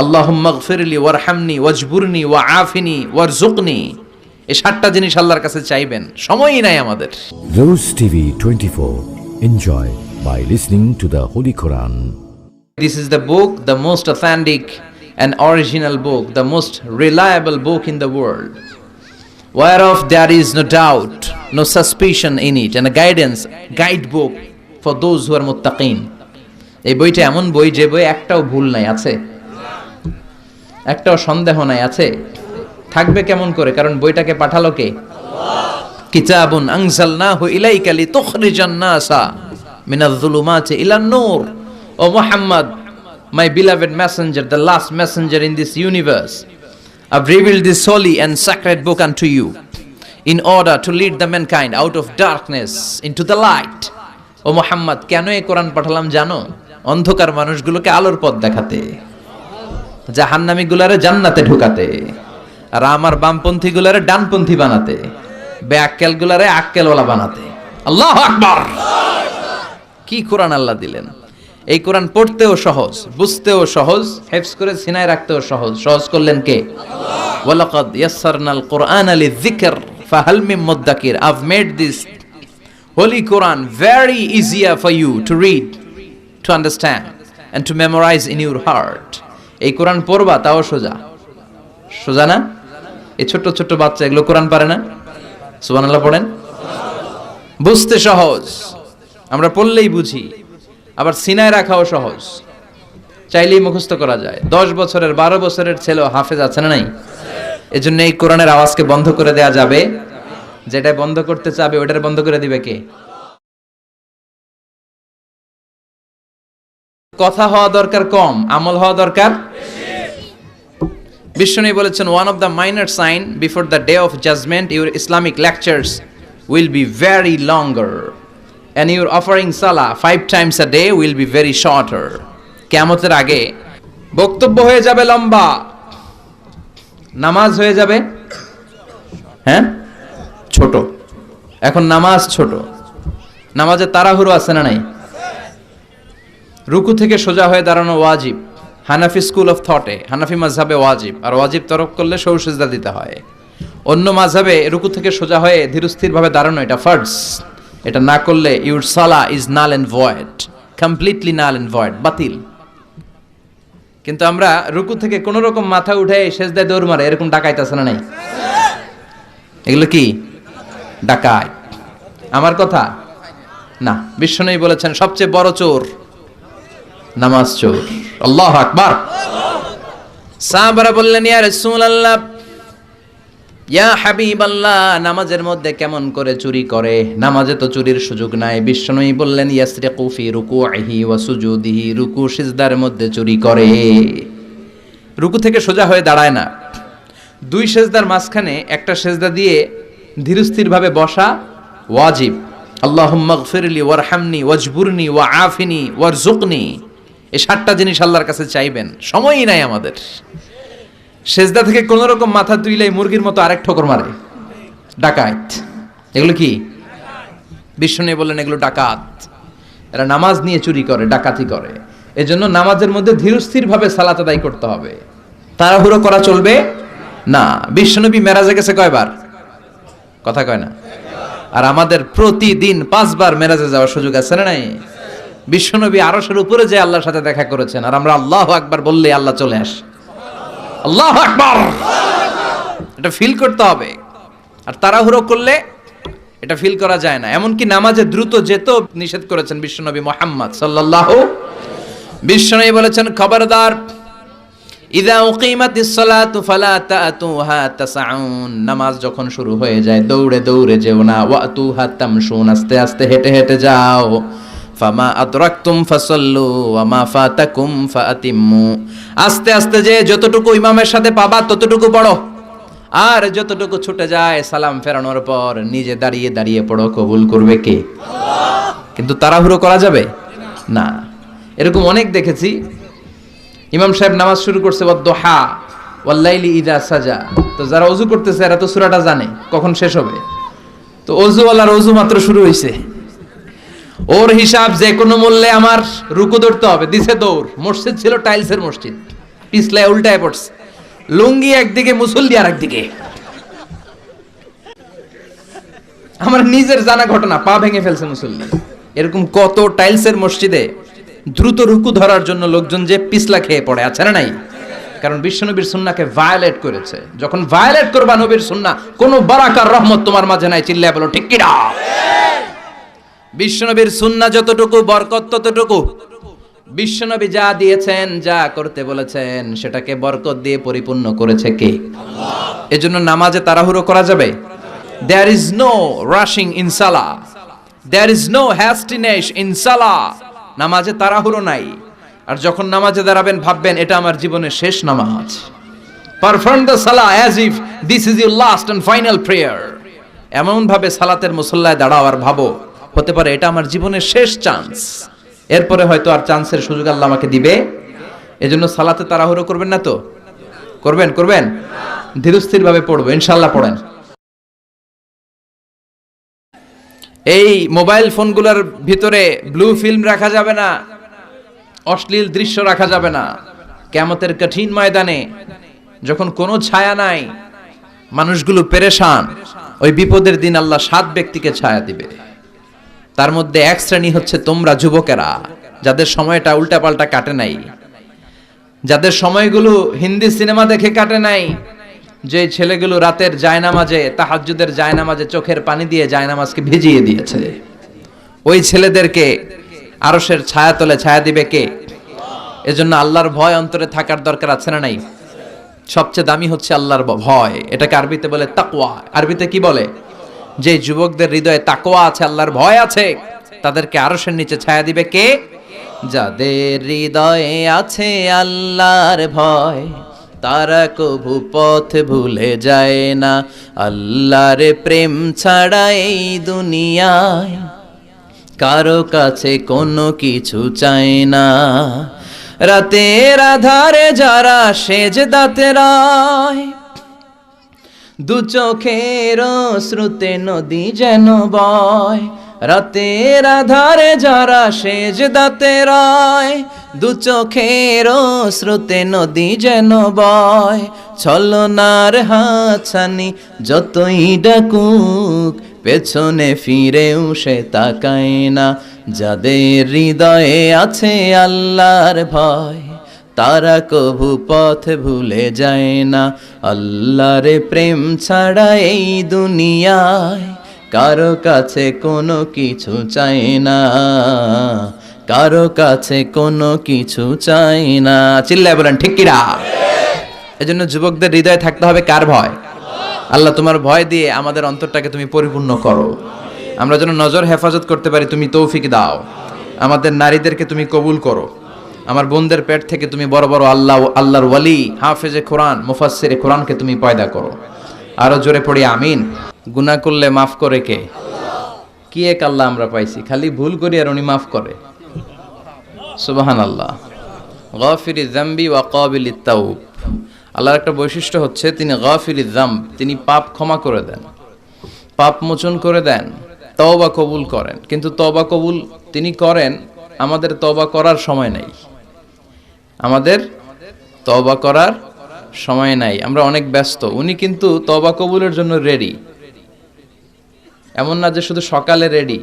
আল্লাহুম্মা গফিরলি ওয়ারহামনি ওয়াজবুরনি ওয়াআফিনি ওয়ারযুকনি, এই 7টা জিনিস আল্লাহর কাছে চাইবেন, সময়ই নাই আমাদের। Rose TV 24. Enjoy by listening to the Holy Quran. This is the book, the most authentic and original book, the most reliable book in the world, whereof there is no doubt, no suspicion in it, and a guidebook for those who are muttaqin. এই বইটা এমন বই যে বই একটাও ভুল নাই, আছে একটাও সন্দেহ নাই, আছে থাকবে কেমন করে? কারণ বইটাকে পাঠালো কে? কিতাবুন আনজালনাহু ইলাইকা লিতুখরিজান নাসা মিনাজ-যুলুমাতি ইলান-নূর। ও Muhammad, my beloved messenger, the last messenger in this universe, I've revealed this holy and sacred book unto you in order to lead the mankind out of darkness into the light. ও মুহাম্মদ, কেন এই কোরআন পাঠালাম জানো? অন্ধকার মানুষগুলোকে আলোর পথ দেখাতে, জাহান্নামী গুলারে জান্নাতে ঢুকাতে, আর আমার বামপন্থী গুলারে ডানপন্থী বানাতে, বেআক্কেল গুলারে আক্কেলওয়ালা বানাতে। আল্লাহু আকবার! কি কোরআন আল্লাহ দিলেন! এই কোরআন পড়তেও সহজ, বুঝতেও সহজ, হেফজ করে সিনায় রাখতেও সহজ। সহজ করলেন কে? আল্লাহ। ওয়ালাকাদ ইয়াসসারনাল কুরআনা লিযিকর ফাহাল মিন মুদ্দাকির। I've made this holy Quran very easier for you to read, to understand and to memorize in your heart. এই কোরআন পড়বা তাও সোজা, সোজা না? এই ছোট ছোট বাচ্চা এগুলো কোরআন পারে না? সুবহানাল্লাহ পড়েন। বুঝতে সহজ, আমরা পড়লেই বুঝি, আবার সিনায় রাখাও সহজ, চাইলেই মুখস্থ করা যায়। 10 বছরের 12 বছরের ছেলেও হাফেজ আছে না নাই? এজন্য এই কোরআনের আওয়াজকে বন্ধ করে দেয়া যাবে? যেটা বন্ধ করতে চাবে ওটার বন্ধ করে দিবে কে? কথা হওয়া দরকার কম, আমল হওয়া দরকার বেশি। বিশ্বনবী বলেছেন, one of the minor sign before the day of judgment, your Islamic lectures will be very longer and your offering salah 5 times a day will be very shorter. কিয়ামতের আগে বক্তব্য হয়ে যাবে লম্বা, নামাজ হয়ে যাবে হ্যাঁ ছোট। এখন নামাজ ছোট, নামাজে তাড়াহুড়ো আছে না নাই? রুকু থেকে সোজা হয়ে দাঁড়ানো ওয়াজিব, হানাফি স্কুল অফ থটে, হানাফি মাযহাবে ওয়াজিব, আর ওয়াজিব তরক করলে সৌ সিজদা দিতে হয়। অন্য মাযহাবে রুকু থেকে সোজা হয়ে ধীরস্থিরভাবে দাঁড়ানো এটা ফরজ, এটা না করলে ইউর সালাহ is null and void, completely null and void, বাতিল। কিন্তু আমরা রুকু থেকে কোন রকম মাথা উঠে সেজদায় দৌড় মারে, এরকম ডাকাইত আছে না নাই? এগুলো কি ডাকাত? আমার কথা না। বিশ্বনবী বলেছেন সবচেয়ে বড় চোর নামাজ চোর। আল্লাহু আকবার! সাহাবারা বললেন, ইয়া রাসূলুল্লাহ, ইয়া হাবিবাল্লাহ, নামাজের মধ্যে কেমন করে চুরি করে? নামাজে তো চুরির সুযোগ নাই। বিশ্বনবী বললেন, ইয়াসরিকু ফি রুকুইহি ওয়া সুজুদিহি, রুকু সিজদার মধ্যে চুরি করে। রুকু থেকে সোজা হয়ে দাঁড়ায় না, 2 সেজদার মাঝখানে একটা সেজদা দিয়ে ধীরস্থিরভাবে বসা ওয়াজিব। আল্লাহুম্মা গফিরলি ওয়ারহামনি ওয়াজবুরনি ওয়াআফিনি ওয়ারযুকনি, এই 7টা জিনিস আল্লাহর কাছে চাইবেন, সময়ই নাই আমাদের। সেজদা থেকে কোন রকম মাথা তুইলেই মুরগির মতো আরেক ঠোকর মারে, ডাকাত। এগুলো কি? বিশ্বনবী বললেন এগুলো ডাকাত, এরা নামাজ নিয়ে চুরি করে, ডাকাতি করে। এজন্য নামাজের মধ্যে ধীরস্থির ভাবে সালাত আদায় করতে হবে, তাড়াহুড়ো করা চলবে না। বিশ্বনবী মেরাজে গেছে কয়বার? কথা কয় না। আর আমাদের প্রতিদিন 5 বার মেরাজে যাওয়ার সুযোগ আছে না নাই? বিশ্বনবী আরশের উপরে যে আল্লাহর সাথে দেখা করেছেন, আর আমরা আল্লাহু আকবার বললে আল্লাহ চলে আসে। আল্লাহু আকবার! এটা ফিল করতে হবে, আর তাড়াহুড়ো করলে এটা ফিল করা যায় না। এমনকি নামাজে দ্রুত যেতেও নিষেধ করেছেন বিশ্বনবী মুহাম্মদ সাল্লাল্লাহু। বিশ্বনবী বলেছেন, খবরদার, ইযা উকিমাতিস সালাতু ফালা তাতুহা তাসআউন, নামাজ যখন শুরু হয়ে যায় দৌড়ে দৌড়ে যেও না। ওয়াতুহা তামশুন, আস্তে আস্তে হেঁটে হেঁটে যাও। ফামা আদরাকতুম ফাসাল্লু ওয়া মা ফাতাকুম ফাআতিম্মু, আস্তে আস্তে যে যতটুকু ইমামের সাথে পাবা ততটুকু পড়ো, আর যতটুকু ছুটে যায় সালাম ফেরানোর পর নিজে দাঁড়িয়ে দাঁড়িয়ে পড়ো। কবুল করবে কে? আল্লাহ। কিন্তু তাড়াহুড়ো করা যাবে না। এরকম অনেক দেখেছি, ইমাম সাহেব নামাজ শুরু করছে ওয়াদ-দুহা ওয়াল-লাইলি ইযা সাজা, তো যারা ওযু করতেছে এরা তো সূরাটা জানে কখন শেষ হবে, তো ওযুওয়ালার ওযু মাত্র শুরু হইছে, ওর হিসাব যে কোনো মূল্যে আমার রুকু ধরতে হবে, দিছে দৌড়। মসজিদ ছিল টাইলসের মসজিদ, পিছলায় উল্টায় পড়ছে, লুঙ্গি একদিকে মুসল্লি আর একদিকে। আমার নিজের জানা ঘটনা, পা ভেঙে ফেলছে মুসল্লি। এরকম কত টাইলসের মসজিদে দ্রুত রুকু ধরার জন্য লোকজন যে পিছলা খেয়ে পড়ে, আছে না নাই? কারণ বিশ্বনবীর সুন্নাহকে ভায়োলেট করেছে। যখন ভায়োলেট করবা নবীর সুন্নাহ, কোনো বারাকার রহমত তোমার মাঝে নাই, চিল্লায় বলো ঠিক কি না? বিশ্বনবীর সুন্নাহ যতটুকু, বরকত ততটুকু। বিশ্বনবী যা দিয়েছেন, যা করতে বলেছেন, সেটাকে বরকত দিয়ে পরিপূর্ণ করেছে কে? আল্লাহ। এজন্য নামাজে তাড়াহুড়ো করা যাবে? There is no rushing in salah. There is no hastiness in salah. নামাজে তাড়াহুড়ো নাই। আর যখন নামাজে দাঁড়াবেন ভাববেন এটা আমার জীবনের শেষ নামাজ। Perform the salah as if this is your last and final prayer. এমন ভাবে সালাতের মুসল্লায় দাঁড়াও আর ভাবো, হতে পারে এটা আমার জীবনের শেষ চান্স। এরপরে হয়তো আর চান্সের সুযোগ আল্লাহ আমাকে দিবে। এজন্য সালাতে তাড়াহুড়ো করবেন না তো? করবেন? ধীরস্থির ভাবে পড়বো, ইনশাআল্লাহ পড়েন। এই মোবাইল ফোনগুলোর ভিতরে ব্লু ফিল্ম রাখা যাবে না, অশ্লীল দৃশ্য রাখা যাবে না। কিয়ামতের কঠিন ময়দানে যখন কোনো ছায়া নাই, মানুষগুলো পেরেশান, ওই বিপদের দিন আল্লাহ 7 ব্যক্তিকে ছায়া দিবে। তার মধ্যে এক শ্রেণী হচ্ছে তোমরা যুবকেরা, যাদের সময়টা উল্টাপাল্টা কাটে নাই, যাদের সময়গুলো হিন্দি সিনেমা দেখে কাটে নাই, যে ছেলেগুলো রাতের জায়নামাজে, তাহাজ্জুদের জায়নামাজে চোখের পানি দিয়ে জায়নামাজকে ভিজিয়ে দিয়েছে, ওই ছেলেদেরকে আরশের ছায়া তলে ছায়া দিবে কে? এজন্য আল্লাহর ভয় অন্তরে থাকার দরকার আছে না নাই? সবচেয়ে দামি হচ্ছে আল্লাহর ভয়। এটাকে আরবিতে বলে তাকওয়া। আরবিতে কি বলে? যে যুবকদের হৃদয়ে তাকওয়া আছে, আল্লাহর ভয় আছে, তাদেরকে আরশের নিচে ছায়া দিবে কে? যাদের হৃদয়ে আছে আল্লাহর ভয়, তারা কভু পথ ভুলে যায় না। আল্লাহর প্রেম ছাড়া এই দুনিয়ায় কারো কাছে কোনো কিছু চায় না। রাতের আধারে যারা সেজদাতে রয়, দু চোখের শ্রুতে নদী যেন বয়। রাতের আধারে যারা সেজদাতে রয়, দু চোখের শ্রুতে নদী যেন বয়। ছলনার হাতছানি যতই ডাকুক, পেছনে ফিরেও সে তাকায় না। যাদের হৃদয়ে আছে আল্লাহর ভয়, তারা কভু পথ ভুলে যায় না। আল্লাহর প্রেম ছাড়া এই দুনিয়ায় কারো কাছে কোনো কিছু চায় না, কারো কাছে কোনো কিছু চায় না। চিল্লায় বলেন ঠিক কিনা? এজন্য যুবকদের হৃদয়ে থাকতে হবে কার ভয়? আল্লাহ, তোমার ভয় দিয়ে আমাদের অন্তরটাকে তুমি পরিপূর্ণ করো। আমরা যেন নজর হেফাজত করতে পারি, তুমি তৌফিক দাও। আমাদের নারীদেরকে তুমি কবুল করো। আমার বোনদের পেট থেকে তুমি বড় বড় আল্লাহর ওয়ালি, হাফেজে কোরআন, মুফাসসিরে কোরআনকে তুমি পয়দা করো। আরো জোরে পড়ি আমিন। গুনাহ করলে মাফ করে কে? কি এক আল্লাহ আমরা পাইছি, খালি ভুল করি আর উনি মাফ করে। সুবহানাল্লাহ। গাফিরিয যামবি ওয়া কাবিলিত তাওব। আল্লাহর একটা বৈশিষ্ট্য হচ্ছে তিনি গাফিরিয যামব, তিনি পাপ ক্ষমা করে দেন, পাপ মোচন করে দেন, তওবা কবুল করেন। কিন্তু তওবা কবুল তিনি করেন, আমাদের তওবা করার সময় নাই। আমাদের তওবা করার সময় নাই, আমরা অনেক ব্যস্ত। উনি কিন্তু তওবা কবুলের জন্য রেডি। এমন না যে শুধু সকালে রেডি,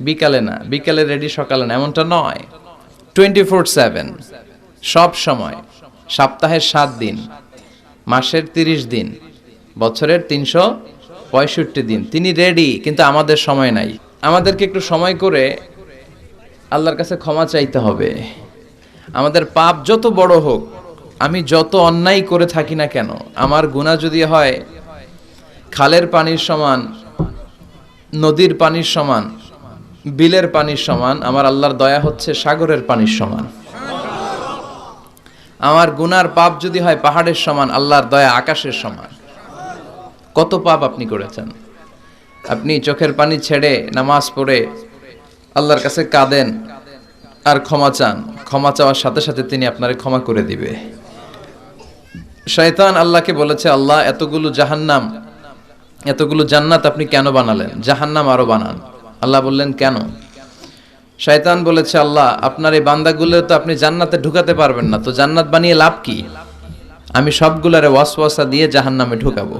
বিকালে না, বিকালে রেডি সকালে না, এমনটা নয়। 24/7 সব সময়, সপ্তাহের 7 দিন, মাসের 30 দিন, বছরের 365 দিন তিনি রেডি। কিন্তু আমাদের সময় নাই। আমাদেরকে একটু সময় করে আল্লাহর কাছে ক্ষমা চাইতে হবে। আমাদের পাপ যত বড় হোক, আমি যত অন্যায় করে থাকি না কেন, আমার গুনাহ যদি হয় খালের পানির সমান, নদীর পানির সমান, বিলের পানির সমান, আমার আল্লাহর দয়া হচ্ছে সাগরের পানির সমান। আমার গুনার পাপ যদি হয় পাহাড়ের সমান, আল্লাহর দয়া আকাশের সমান। কত পাপ আপনি করেছেন। আপনি চোখের পানি ছেড়ে নামাজ পড়ে আল্লাহর কাছে কাঁদেন আর ক্ষমা চান, ক্ষমা চাওয়ার সাথে সাথে তিনি আপনারে ক্ষমা করে দিবে। শয়তান আল্লাহকে বলেছে, আল্লাহ এতগুলো জাহান্নাম, এতগুলো জান্নাত আপনি কেন বানালেন? জাহান্নাম আরো বানান। আল্লাহ বললেন কেন? শয়তান বলেছে, আল্লাহ আপনার এই বান্দাগুলো তো আপনি জান্নাতে ঢুকাতে পারবেন না, তো জান্নাত বানিয়ে লাভ কি? আমি সবগুলারে ওয়াসওয়াসা দিয়ে জাহান্নামে ঢুকাবো।